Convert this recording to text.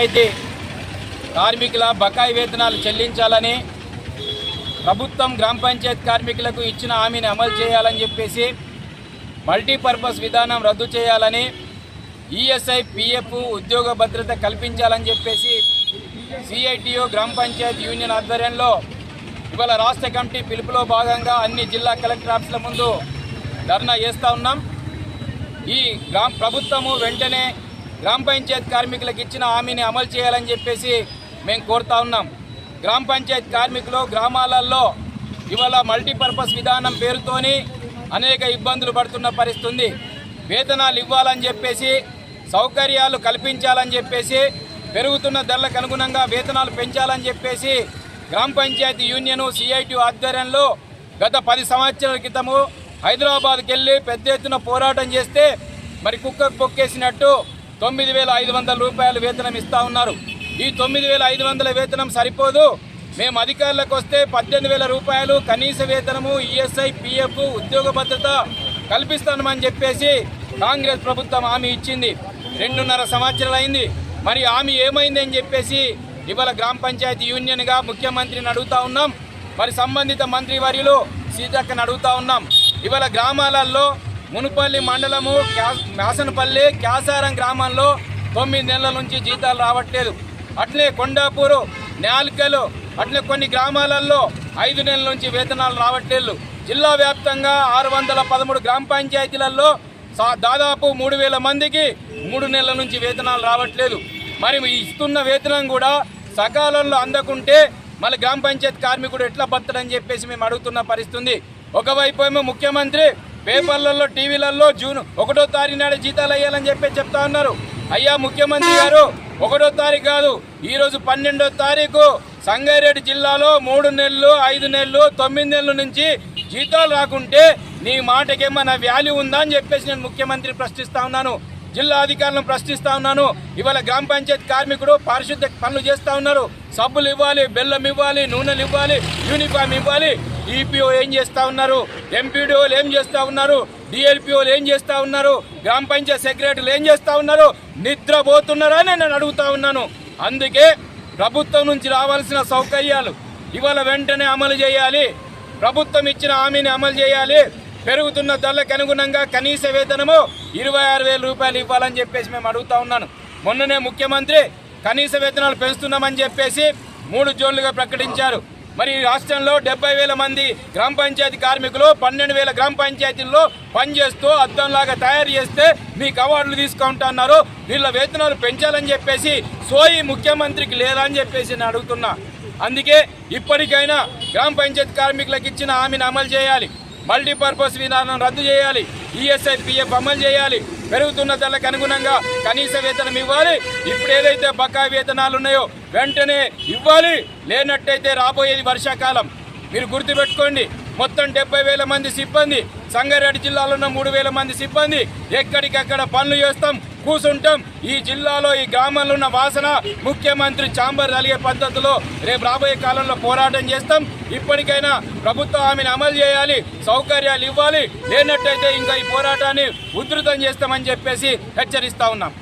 పంచాయతీ కార్మికుల బకాయి వేతనాలు చెల్లించాలని, ప్రభుత్వం గ్రామ పంచాయతీ కార్మికులకు ఇచ్చిన హామీని అమలు చేయాలని చెప్పేసి, మల్టీపర్పస్ విధానం రద్దు చేయాలని, ఈఎస్ఐ పిఎఫ్ ఉద్యోగ భద్రత కల్పించాలని చెప్పేసి సిఐటియు గ్రామ పంచాయతీ యూనియన్ ఆధ్వర్యంలో ఇవాళ రాష్ట్ర కమిటీ పిలుపులో భాగంగా అన్ని జిల్లా కలెక్టర్ ఆఫీసుల ముందు ధర్నా చేస్తూ ఉన్నాం. ఈ ప్రభుత్వము వెంటనే గ్రామ పంచాయతీ కార్మికులకు ఇచ్చిన హామీని అమలు చేయాలని చెప్పేసి మేము కోరుతా ఉన్నాం. గ్రామ పంచాయతీ కార్మికులు గ్రామాలలో ఇవాళ మల్టీపర్పస్ విధానం పేరుతోని అనేక ఇబ్బందులు పడుతున్న పరిస్థితి ఉంది. వేతనాలు ఇవ్వాలని చెప్పేసి, సౌకర్యాలు కల్పించాలని చెప్పేసి, పెరుగుతున్న ధరలకు అనుగుణంగా వేతనాలు పెంచాలని చెప్పేసి గ్రామ పంచాయతీ యూనియన్ సిఐటి ఆధ్వర్యంలో గత 10 సంవత్సరాల క్రితము హైదరాబాద్కి వెళ్ళి పెద్ద ఎత్తున పోరాటం చేస్తే మరి కుక్కకు పొక్కేసినట్టు 9,500 రూపాయలు వేతనం ఇస్తూ ఉన్నారు. ఈ 9,500 వేతనం సరిపోదు, మేము అధికారులకు వస్తే 18,000 రూపాయలు కనీస వేతనము, ఈఎస్ఐ పిఎఫ్ ఉద్యోగ భద్రత కల్పిస్తామని చెప్పేసి కాంగ్రెస్ ప్రభుత్వం హామీ ఇచ్చింది. 2.5 సంవత్సరాలు అయింది. మరి హామీ ఏమైంది అని చెప్పేసి ఇవాళ గ్రామ పంచాయతీ యూనియన్గా ముఖ్యమంత్రిని అడుగుతా ఉన్నాం. మరి సంబంధిత మంత్రివర్యులు సీతక్కని అడుగుతా ఉన్నాం. ఇవాళ గ్రామాలలో మునుపల్లి మండలము, మాసనపల్లి, క్యాసారం గ్రామాల్లో 9 నెలల నుంచి జీతాలు రావట్లేదు. అట్లే కొండాపూరు, నాల్కలు, అట్లే కొన్ని గ్రామాలలో 5 నెలల నుంచి వేతనాలు రావట్లేదు. జిల్లా వ్యాప్తంగా 613 గ్రామ పంచాయతీలలో దాదాపు 3,000 మందికి 3 నెలల నుంచి వేతనాలు రావట్లేదు. మరి ఇస్తున్న వేతనం కూడా సకాలంలో అందకుంటే మళ్ళీ గ్రామ పంచాయతీ కార్మికుడు ఎట్లా బతడని చెప్పేసి మేము అడుగుతున్న పరిస్థితి ఉంది. ఒకవైపు ఏమో ముఖ్యమంత్రి పేపర్లలో, టీవీలలో జూన్ 1వ తారీఖు నాడు జీతాలు వేయాలని చెప్పి చెప్తా ఉన్నారు. అయ్యా ముఖ్యమంత్రి గారు, 1వ తారీఖు కాదు, ఈరోజు 12వ తారీఖు సంగారెడ్డి జిల్లాలో 3 నెలలు, 5 నెలలు, 9 నెలల నుంచి జీతాలు రాకుంటే నీ మాటకేమన్నా వాల్యూ ఉందా అని చెప్పేసి నేను ముఖ్యమంత్రి ప్రశ్నిస్తా ఉన్నాను. జిల్లా అధికారులను ప్రశ్నిస్తా ఉన్నాను. ఇవాళ గ్రామ పంచాయతీ కార్మికుడు పారిశుద్ధ్య పనులు చేస్తూ ఉన్నారు. సబ్బులు ఇవ్వాలి, బెల్లం ఇవ్వాలి, నూనెలు ఇవ్వాలి, యూనిఫామ్ ఇవ్వాలి. ఈపీఓ ఏం చేస్తూ ఉన్నారు, ఎంపీడీఓలు ఏం చేస్తూ ఉన్నారు, డిఎల్పీఓలు ఏం చేస్తూ ఉన్నారు, గ్రామ పంచాయతీ సెక్రటరీలు ఏం చేస్తూ ఉన్నారు, నిద్రపోతున్నారని నేను అడుగుతా ఉన్నాను. అందుకే ప్రభుత్వం నుంచి రావాల్సిన సౌకర్యాలు ఇవాళ వెంటనే అమలు చేయాలి. ప్రభుత్వం ఇచ్చిన హామీని అమలు చేయాలి. పెరుగుతున్న ధరలకు అనుగుణంగా కనీస వేతనము 26,000 రూపాయలు ఇవ్వాలని చెప్పేసి మేము అడుగుతా ఉన్నాను. మొన్ననే ముఖ్యమంత్రి కనీస వేతనాలు పెంచుతున్నామని చెప్పేసి 3 జోన్లుగా ప్రకటించారు. మరి రాష్ట్రంలో 70,000 మంది గ్రామ పంచాయతీ కార్మికులు 12,000 గ్రామ పంచాయతీల్లో పనిచేస్తూ అద్దంలాగా తయారు చేస్తే మీకు అవార్డులు తీసుకుంటున్నారు. వీళ్ళ వేతనాలు పెంచాలని చెప్పేసి సోయి ముఖ్యమంత్రికి లేదా అని చెప్పేసి నేను అడుగుతున్నా. అందుకే ఇప్పటికైనా గ్రామ పంచాయతీ కార్మికులకు ఇచ్చిన హామీని అమలు చేయాలి. మల్టీపర్పస్ విధానం రద్దు చేయాలి. ఈఎస్ఐ పిఎఫ్ అమలు చేయాలి. పెరుగుతున్న ధరలకు అనుగుణంగా కనీస వేతనం ఇవ్వాలి. ఇప్పుడు ఏదైతే బకాయి వేతనాలు ఉన్నాయో వెంటనే ఇవ్వాలి. లేనట్టయితే రాబోయేది వర్షాకాలం. మీరు గుర్తుపెట్టుకోండి, మొత్తం 70,000 మంది సిబ్బంది, సంగారెడ్డి జిల్లాలో ఉన్న 3,000 మంది సిబ్బంది ఎక్కడికక్కడ పనులు చేస్తాం, కూర్చుంటాం. ఈ జిల్లాలో, ఈ గ్రామంలో ఉన్న వాసన ముఖ్యమంత్రి ఛాంబర్ అలిగే పద్ధతిలో రేపు రాబోయే కాలంలో పోరాటం చేస్తాం. ఇప్పటికైనా ప్రభుత్వ హామీని అమలు చేయాలి, సౌకర్యాలు ఇవ్వాలి. లేనట్టయితే ఇంకా ఈ పోరాటాన్ని ఉధృతం చేస్తామని చెప్పేసి హెచ్చరిస్తా ఉన్నాం.